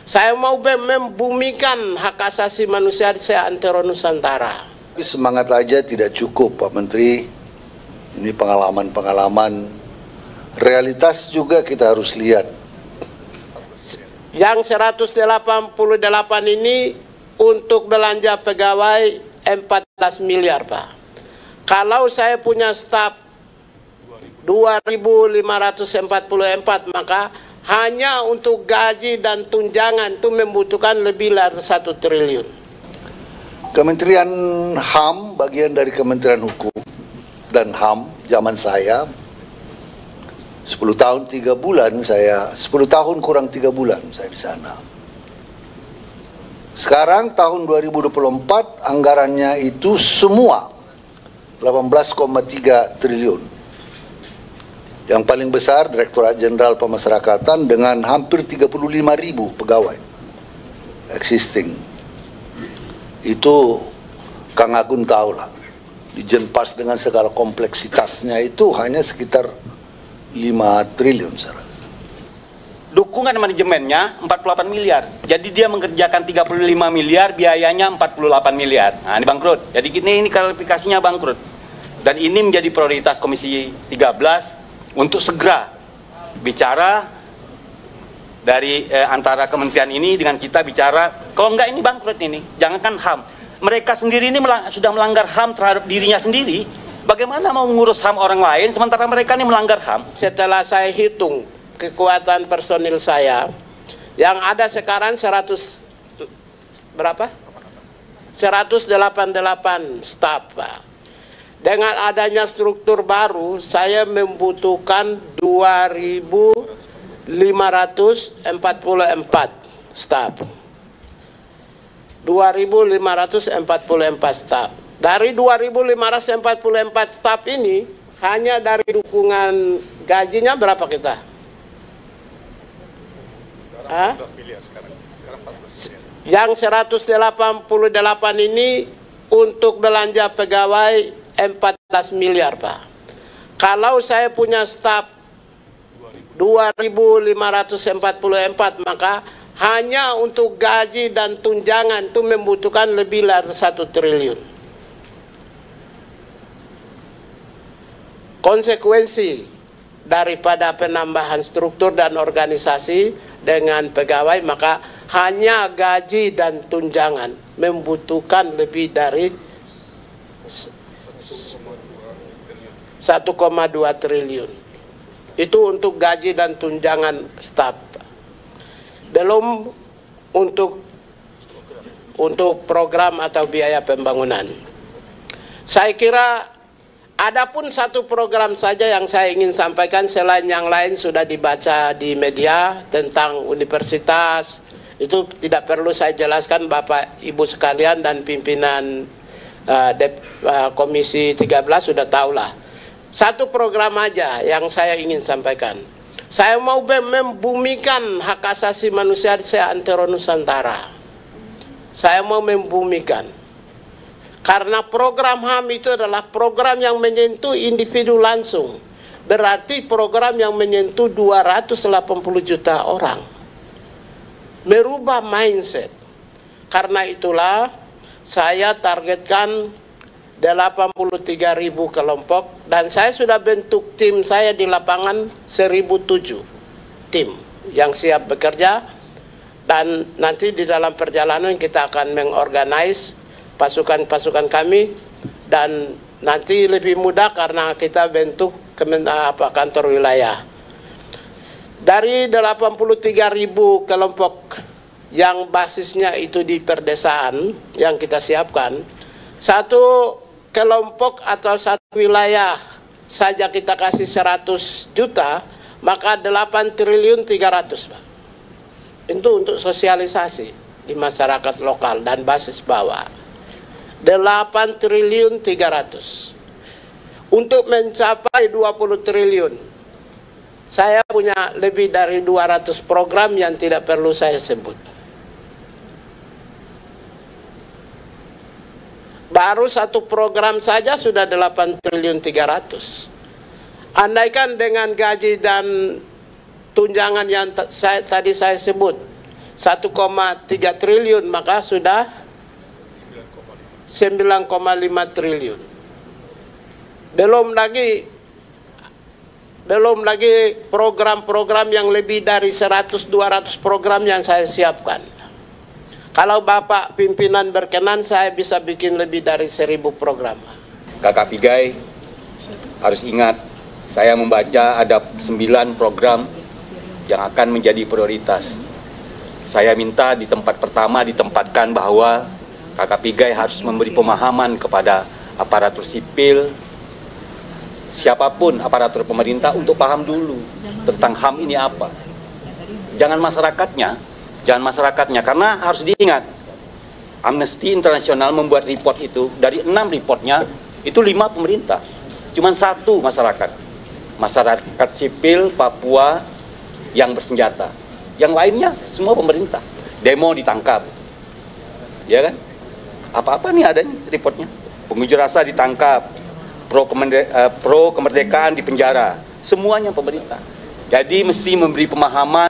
Saya mau membumikan hak asasi manusia di seantero Nusantara. Semangat aja tidak cukup, Pak Menteri. Ini pengalaman-pengalaman. Realitas juga kita harus lihat. Yang 188 ini untuk belanja pegawai 14 miliar, Pak. Kalau saya punya staf 2.544, maka hanya untuk gaji dan tunjangan itu membutuhkan lebih dari 1 triliun. Kementerian HAM, bagian dari Kementerian Hukum dan HAM, zaman saya 10 tahun 3 bulan saya, 10 tahun kurang 3 bulan saya di sana. Sekarang tahun 2024 anggarannya itu semua 18,3 triliun. Yang paling besar Direktorat Jenderal Pemasyarakatan dengan hampir 35.000 pegawai existing. Itu Kang Agun tahu lah. Di Jenpas dengan segala kompleksitasnya itu hanya sekitar 5 triliun saya rasa. Dukungan manajemennya 48 miliar. Jadi dia mengerjakan 35 miliar, biayanya 48 miliar. Nah, ini bangkrut. Jadi ini klarifikasinya bangkrut. Dan ini menjadi prioritas Komisi 13 untuk segera bicara dari antara kementerian ini dengan kita bicara, kalau enggak ini bangkrut ini, jangankan HAM. Mereka sendiri ini sudah melanggar HAM terhadap dirinya sendiri. Bagaimana mau ngurus HAM orang lain sementara mereka ini melanggar HAM? Setelah saya hitung kekuatan personil saya, yang ada sekarang 100 berapa? 188 staf, Pak. Dengan adanya struktur baru, saya membutuhkan 2.544 staf. 2.544 staf. Dari 2.544 staf ini, hanya dari dukungan gajinya berapa kita? Yang 188 ini untuk belanja pegawai 14 miliar, Pak. Kalau saya punya staf 2.544, maka hanya untuk gaji dan tunjangan itu membutuhkan lebih dari 1 triliun. Konsekuensi daripada penambahan struktur dan organisasi dengan pegawai, maka hanya gaji dan tunjangan membutuhkan lebih dari 1,2 triliun. Itu untuk gaji dan tunjangan staf. Belum untuk program atau biaya pembangunan. Saya kira adapun satu program saja yang saya ingin sampaikan, selain yang lain sudah dibaca di media tentang universitas. Itu tidak perlu saya jelaskan, Bapak Ibu sekalian dan pimpinan Komisi 13 sudah tahulah. Satu program aja yang saya ingin sampaikan. Saya mau membumikan hak asasi manusia di seantero Nusantara. Saya mau membumikan. Karena program HAM itu adalah program yang menyentuh individu langsung. Berarti program yang menyentuh 280 juta orang. Merubah mindset. Karena itulah saya targetkan 83.000 kelompok, dan saya sudah bentuk tim saya di lapangan 1.007 tim yang siap bekerja, dan nanti di dalam perjalanan kita akan mengorganize pasukan-pasukan kami, dan nanti lebih mudah karena kita bentuk kantor wilayah. Dari 83.000 kelompok yang basisnya itu di perdesaan yang kita siapkan, satu kelompok atau satu wilayah saja kita kasih 100 juta, maka 8 triliun 300, Pak. Itu untuk sosialisasi di masyarakat lokal dan basis bawah. 8 triliun 300. Untuk mencapai 20 triliun, saya punya lebih dari 200 program yang tidak perlu saya sebut. Baru satu program saja sudah 8 triliun 300. Andaikan dengan gaji dan tunjangan yang tadi saya sebut 1,3 triliun, maka sudah 9,5 triliun. Belum lagi program-program yang lebih dari 100-200 program yang saya siapkan. Kalau Bapak pimpinan berkenan, saya bisa bikin lebih dari 1000 program. Kakak Pigai harus ingat, saya membaca ada 9 program yang akan menjadi prioritas. Saya minta di tempat pertama ditempatkan bahwa Kakak Pigai harus memberi pemahaman kepada aparatur sipil, siapapun aparatur pemerintah untuk paham dulu tentang HAM ini apa. Jangan masyarakatnya, karena harus diingat, Amnesty International membuat report itu, dari 6 reportnya, itu 5 pemerintah, cuman 1 masyarakat sipil Papua yang bersenjata. Yang lainnya semua pemerintah. Demo ditangkap, ya kan? Apa-apa nih adanya reportnya. Pengunjuk rasa ditangkap, pro kemerdekaan di penjara, semuanya pemerintah. Jadi mesti memberi pemahaman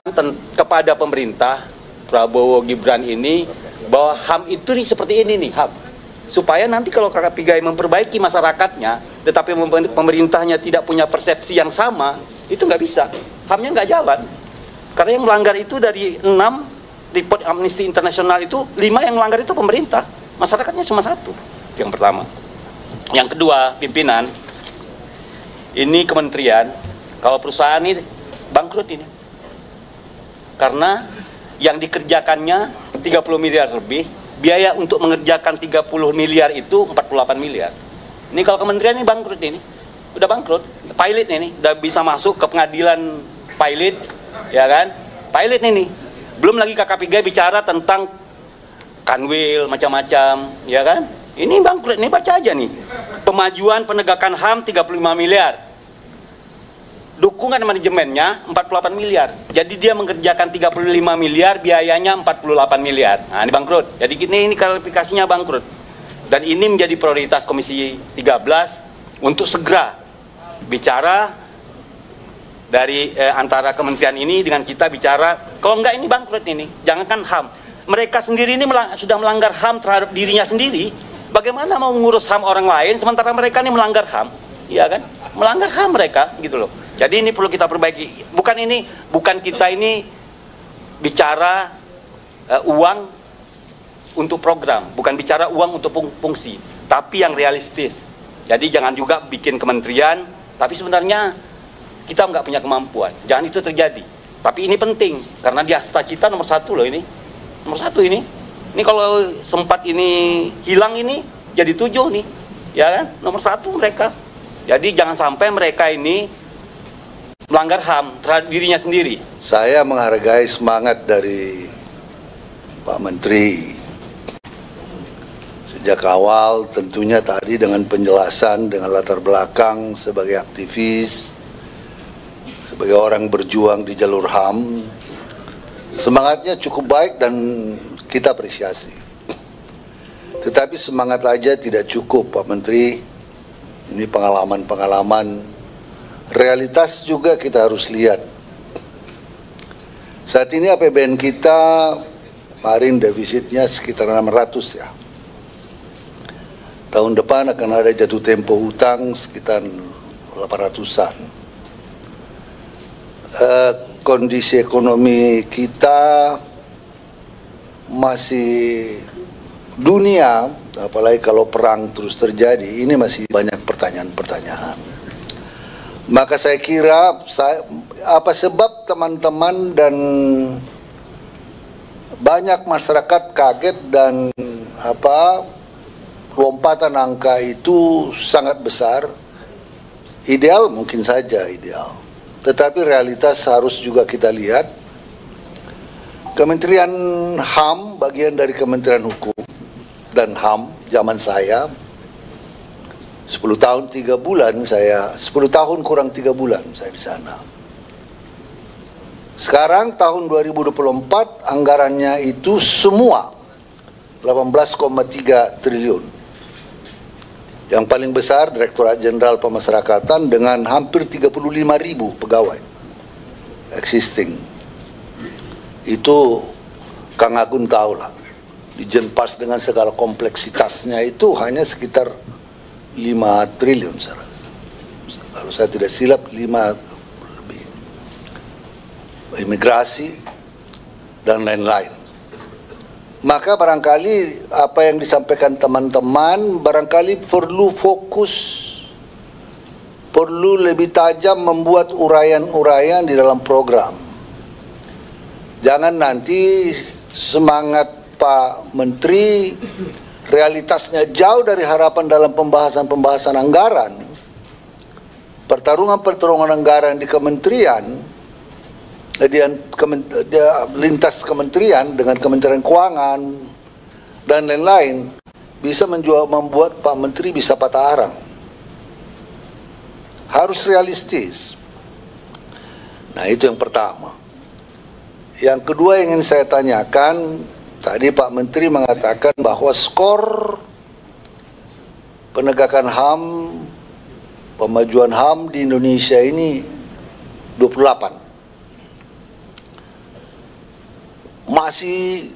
kepada pemerintah Prabowo Gibran ini bahwa HAM itu nih seperti ini nih HAM. Supaya nanti kalau Kakak Pigai memperbaiki masyarakatnya, tetapi pemerintahnya tidak punya persepsi yang sama, itu nggak bisa. HAM-nya nggak jalan. Karena yang melanggar itu dari 6 report Amnesty International itu, 5 yang melanggar itu pemerintah. Masyarakatnya cuma 1. Yang pertama. Yang kedua, pimpinan. Ini kementerian, kalau perusahaan ini bangkrut ini. Karena yang dikerjakannya 30 miliar lebih, biaya untuk mengerjakan 30 miliar itu 48 miliar. Ini kalau kementerian ini bangkrut ini. Udah bangkrut. Pilot ini udah bisa masuk ke pengadilan pilot, ya kan? Pilot ini. Belum lagi Kakak Pigai bicara tentang kanwil macam-macam, ya kan? Ini bangkrut, ini baca aja nih. Pemajuan penegakan HAM 35 miliar. Dukungan manajemennya 48 miliar. Jadi dia mengerjakan 35 miliar, biayanya 48 miliar. Nah, ini bangkrut. Jadi ini klarifikasinya bangkrut. Dan ini menjadi prioritas Komisi 13 untuk segera bicara dari antara kementerian ini dengan kita bicara, kalau enggak ini bangkrut ini. Jangankan HAM. Mereka sendiri ini sudah melanggar HAM terhadap dirinya sendiri. Bagaimana mau ngurus HAM orang lain sementara mereka ini melanggar HAM? Iya kan? Melanggar HAM mereka gitu loh. Jadi ini perlu kita perbaiki. Bukan kita ini bicara uang untuk program, bukan bicara uang untuk fungsi, tapi yang realistis. Jadi jangan juga bikin kementerian, tapi sebenarnya kita nggak punya kemampuan. Jangan itu terjadi. Tapi ini penting karena dia cita-cita nomor 1 loh ini. Nomor 1 ini. Ini kalau sempat ini hilang ini jadi 7 nih, ya kan? Nomor 1 mereka. Jadi jangan sampai mereka ini melanggar HAM terhadap dirinya sendiri. Saya menghargai semangat dari Pak Menteri. Sejak awal tentunya tadi dengan penjelasan, dengan latar belakang sebagai aktivis, sebagai orang berjuang di jalur HAM, semangatnya cukup baik dan kita apresiasi. Tetapi semangat aja tidak cukup Pak Menteri. Ini pengalaman-pengalaman. Realitas juga kita harus lihat. Saat ini APBN kita kemarin defisitnya sekitar 600 ya. Tahun depan akan ada jatuh tempo hutang sekitar 800-an. Kondisi ekonomi kita masih dunia, apalagi kalau perang terus terjadi, ini masih banyak pertanyaan-pertanyaan. Maka saya kira apa sebab teman-teman dan banyak masyarakat kaget dan lompatan angka itu sangat besar. Ideal mungkin saja ideal, tetapi realitas harus juga kita lihat. Kementerian HAM bagian dari Kementerian Hukum dan HAM zaman saya 10 tahun 3 bulan 10 tahun kurang 3 bulan saya di sana. Sekarang tahun 2024 anggarannya itu semua 18,3 triliun. Yang paling besar Direktorat Jenderal Pemasyarakatan dengan hampir 35.000 pegawai existing. Itu Kang Agun tahu lah, di Jenpas dengan segala kompleksitasnya itu hanya sekitar 5 triliun saya rasa. Kalau saya tidak silap 5 lebih. Imigrasi dan lain-lain. Maka barangkali apa yang disampaikan teman-teman barangkali perlu fokus, perlu lebih tajam membuat uraian-uraian di dalam program. Jangan nanti semangat Pak Menteri realitasnya jauh dari harapan dalam pembahasan-pembahasan anggaran. Pertarungan-pertarungan anggaran di kementerian, lintas kementerian dengan Kementerian Keuangan dan lain-lain bisa membuat Pak Menteri bisa patah arang. Harus realistis. Nah, itu yang pertama. Yang kedua yang ingin saya tanyakan, tadi Pak Menteri mengatakan bahwa skor penegakan HAM, pemajuan HAM di Indonesia ini 28. Masih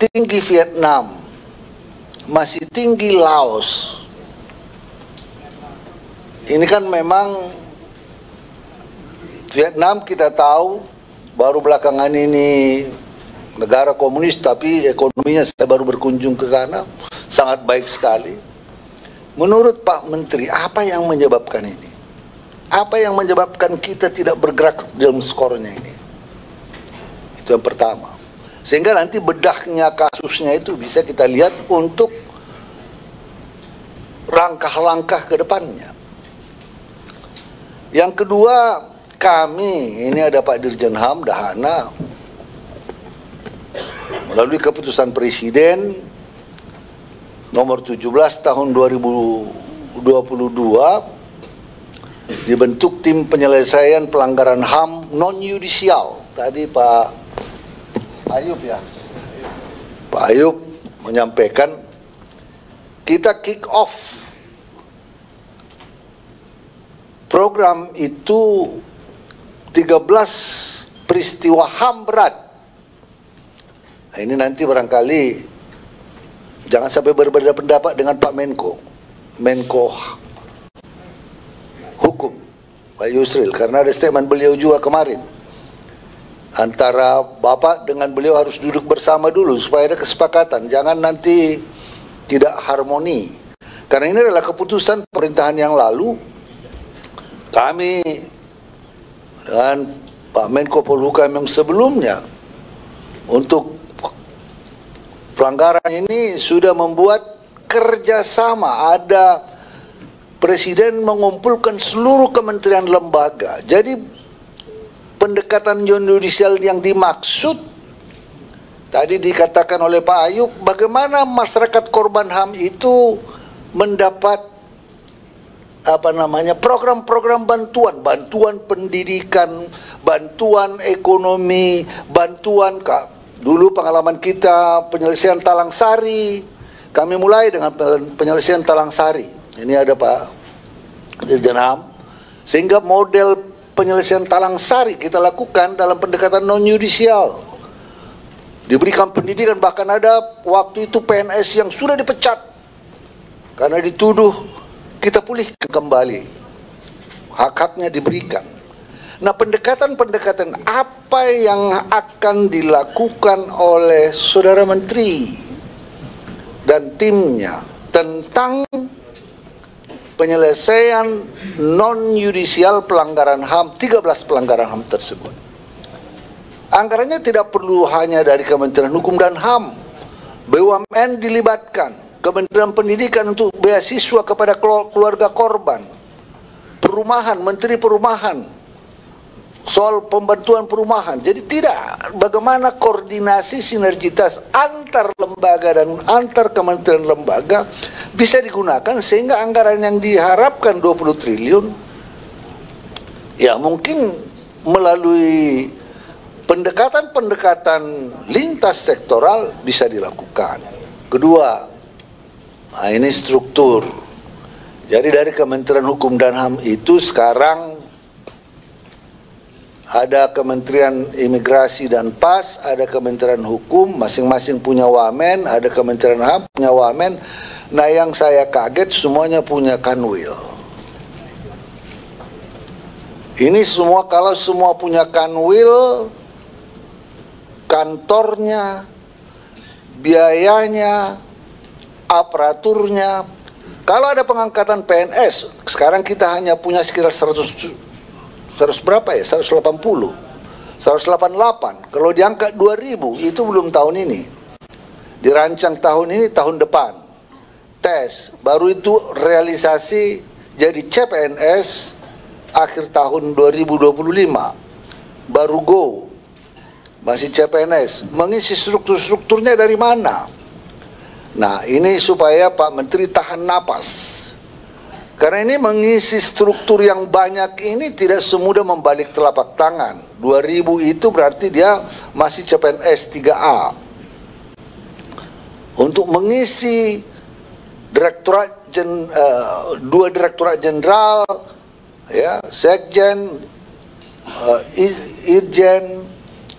tinggi Vietnam, masih tinggi Laos. Ini kan memang Vietnam kita tahu baru belakangan ini negara komunis, tapi ekonominya saya baru berkunjung ke sana, sangat baik sekali. Menurut Pak Menteri, apa yang menyebabkan ini? Apa yang menyebabkan kita tidak bergerak dalam skornya ini? Itu yang pertama. Sehingga nanti bedahnya kasusnya itu bisa kita lihat untuk langkah-langkah ke depannya. Yang kedua, kami, ini ada Pak Dirjen HAM, Dahana, melalui keputusan Presiden nomor 17 tahun 2022 dibentuk tim penyelesaian pelanggaran HAM non-yudisial. Tadi Pak Ayub ya, Pak Ayub menyampaikan kita kick off program itu 13 peristiwa HAM berat. Nah, ini nanti barangkali jangan sampai berbeda pendapat dengan Pak Menko Hukum, Pak Yusril, karena ada statement beliau juga kemarin. Antara Bapak dengan beliau harus duduk bersama dulu supaya ada kesepakatan. Jangan nanti tidak harmoni. Karena ini adalah keputusan pemerintahan yang lalu. Kami dan Pak Menko Polhukam yang sebelumnya untuk pelanggaran ini sudah membuat kerjasama. Ada Presiden mengumpulkan seluruh kementerian lembaga. Jadi pendekatan non-yudisial yang dimaksud tadi dikatakan oleh Pak Ayub, bagaimana masyarakat korban HAM itu mendapat program-program bantuan pendidikan, bantuan ekonomi, bantuan dulu pengalaman kita penyelesaian Talang Sari. Kami mulai dengan penyelesaian Talang Sari. Ini ada Pak Dirjen HAM. Sehingga model penyelesaian Talang Sari kita lakukan dalam pendekatan non-yudisial. Diberikan pendidikan, bahkan ada waktu itu PNS yang sudah dipecat karena dituduh. Kita pulihkan kembali, hak-haknya diberikan. Nah, pendekatan-pendekatan apa yang akan dilakukan oleh Saudara Menteri dan timnya tentang penyelesaian non-yudisial pelanggaran HAM, 13 pelanggaran HAM tersebut. Anggarannya tidak perlu hanya dari Kementerian Hukum dan HAM, BUMN dilibatkan, Kementerian Pendidikan untuk beasiswa kepada keluarga korban, perumahan, Menteri Perumahan, soal pembantuan perumahan. Jadi tidak, bagaimana koordinasi sinergitas antar lembaga dan antar kementerian lembaga bisa digunakan sehingga anggaran yang diharapkan 20 triliun ya mungkin melalui pendekatan-pendekatan lintas sektoral bisa dilakukan. Kedua, nah ini struktur. Jadi dari Kementerian Hukum dan HAM itu sekarang ada Kementerian Imigrasi dan PAS, ada Kementerian Hukum, masing-masing punya wamen, ada Kementerian HAM punya wamen. Nah, yang saya kaget semuanya punya kanwil. Ini semua, kalau semua punya kanwil, kantornya, biayanya, aparaturnya. Kalau ada pengangkatan PNS, sekarang kita hanya punya sekitar 100 berapa ya? 180, 188. Kalau diangkat 2000, itu belum tahun ini. Dirancang tahun ini, tahun depan. Tes, baru itu realisasi jadi CPNS akhir tahun 2025. Baru go. Masih CPNS. Mengisi strukturnya dari mana? Nah, ini supaya Pak Menteri tahan napas. Karena ini mengisi struktur yang banyak ini tidak semudah membalik telapak tangan. 2000 itu berarti dia masih CPNS 3A. Untuk mengisi dua direktorat jenderal, ya, sekjen, irjen,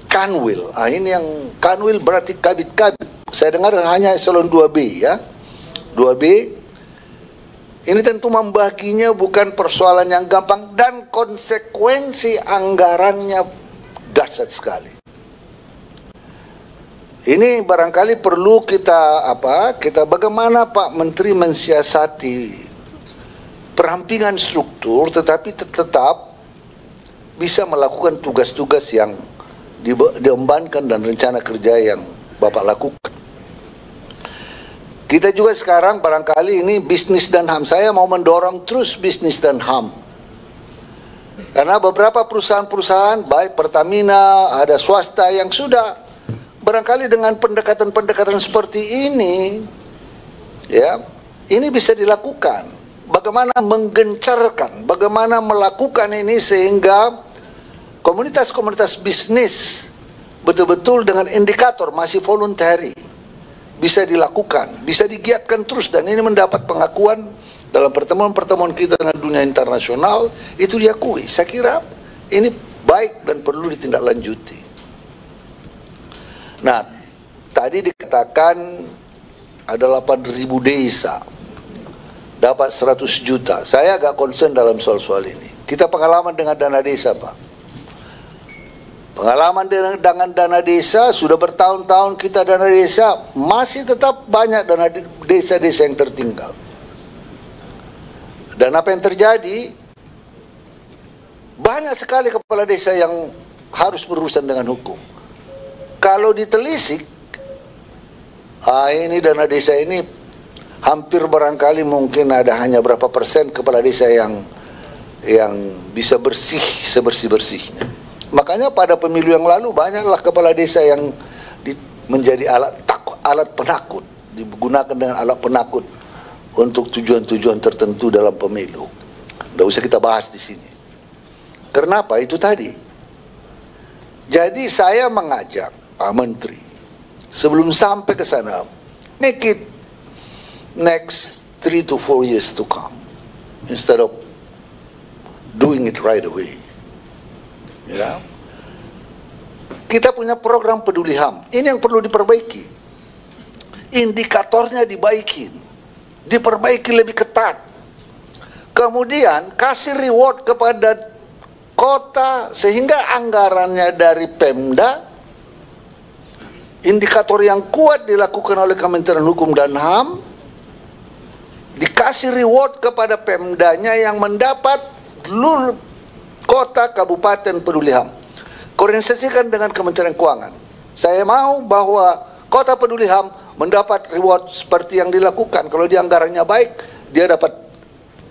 kanwil. Ini yang kanwil berarti kabit-kabit. Saya dengar hanya eselon 2B, ya. 2B. Ini tentu membaginya bukan persoalan yang gampang dan konsekuensi anggarannya dahsyat sekali. Ini barangkali perlu kita bagaimana Pak Menteri mensiasati perampingan struktur tetapi tetap bisa melakukan tugas-tugas yang diembankan dan rencana kerja yang Bapak lakukan. Kita juga sekarang barangkali ini bisnis dan HAM. Saya mau mendorong terus bisnis dan HAM. Karena beberapa perusahaan-perusahaan, baik Pertamina, ada swasta yang sudah barangkali dengan pendekatan-pendekatan seperti ini, ya, ini bisa dilakukan. Bagaimana menggencarkan, bagaimana melakukan ini sehingga komunitas-komunitas bisnis betul-betul dengan indikator masih voluntary bisa dilakukan, bisa digiatkan terus, dan ini mendapat pengakuan dalam pertemuan-pertemuan kita dengan dunia internasional, itu diakui. Saya kira ini baik dan perlu ditindaklanjuti. Nah, tadi dikatakan ada 8.000 desa dapat 100 juta. Saya agak concern dalam soal-soal ini. Kita pengalaman dengan dana desa, Pak. Pengalaman dengan dana desa, sudah bertahun-tahun kita dana desa, masih tetap banyak dana desa-desa yang tertinggal. Dan apa yang terjadi? Banyak sekali kepala desa yang harus berurusan dengan hukum. Kalau ditelisik, ini dana desa ini hampir barangkali mungkin ada hanya berapa persen kepala desa yang bisa bersih sebersih-bersihnya. Makanya pada pemilu yang lalu banyaklah kepala desa yang menjadi alat penakut, digunakan dengan alat penakut untuk tujuan-tujuan tertentu dalam pemilu. Tidak usah kita bahas di sini. Kenapa? Itu tadi. Jadi saya mengajak Pak Menteri sebelum sampai ke sana, make it next 3 to 4 years to come instead of doing it right away. Ya, kita punya program peduli HAM. Ini yang perlu diperbaiki. Indikatornya diperbaiki lebih ketat. Kemudian kasih reward kepada kota sehingga anggarannya dari Pemda, indikator yang kuat dilakukan oleh Kementerian Hukum dan HAM, dikasih reward kepada Pemdanya yang mendapat kota kabupaten peduli HAM. Koordinasikan dengan Kementerian Keuangan. Saya mau bahwa kota peduli HAM mendapat reward seperti yang dilakukan. Kalau dia anggarannya baik, dia dapat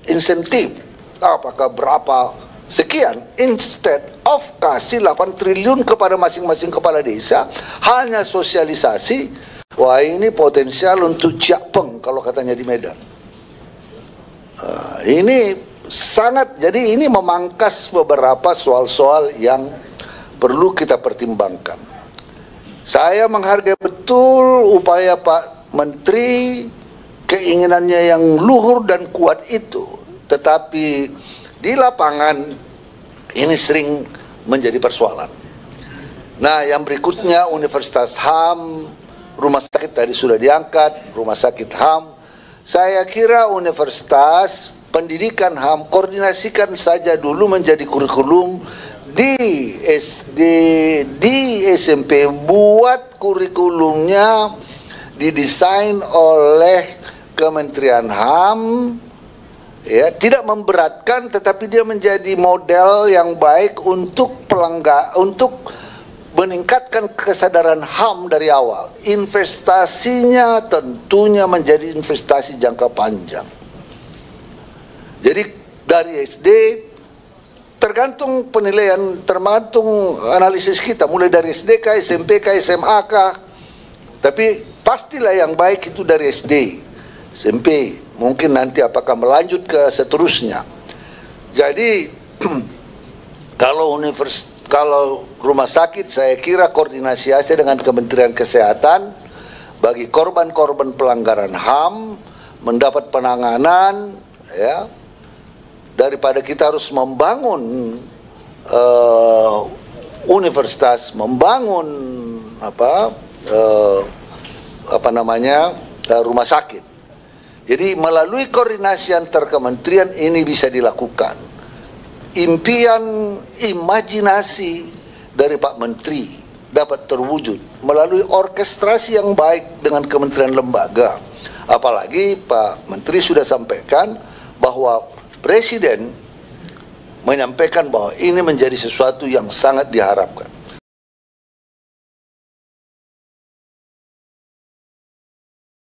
insentif apakah berapa sekian, instead of kasih 8 triliun kepada masing-masing kepala desa, hanya sosialisasi. Wah, ini potensial untuk ciapeng kalau katanya di Medan. Ini sangat, jadi ini memangkas beberapa soal-soal yang perlu kita pertimbangkan. Saya menghargai betul upaya Pak Menteri, keinginannya yang luhur dan kuat itu. Tetapi di lapangan ini sering menjadi persoalan. Nah, yang berikutnya Universitas HAM, rumah sakit tadi sudah diangkat, rumah sakit HAM. Saya kira universitas pendidikan HAM koordinasikan saja dulu menjadi kurikulum di SD, di SMP, buat kurikulumnya didesain oleh Kementerian HAM, ya, tidak memberatkan, tetapi dia menjadi model yang baik untuk meningkatkan kesadaran HAM dari awal. Investasinya tentunya menjadi investasi jangka panjang. Jadi dari SD tergantung penilaian, tergantung analisis kita, mulai dari SD ke SMP ke SMA ke, tapi pastilah yang baik itu dari SD, SMP, mungkin nanti apakah melanjut ke seterusnya. Jadi kalau rumah sakit, saya kira koordinasi dengan Kementerian Kesehatan bagi korban-korban pelanggaran HAM mendapat penanganan, ya, daripada kita harus membangun universitas, membangun rumah sakit. Jadi melalui koordinasi antar kementerian ini bisa dilakukan. Impian, imajinasi dari Pak Menteri dapat terwujud melalui orkestrasi yang baik dengan kementerian lembaga. Apalagi Pak Menteri sudah sampaikan bahwa Presiden menyampaikan bahwa ini menjadi sesuatu yang sangat diharapkan.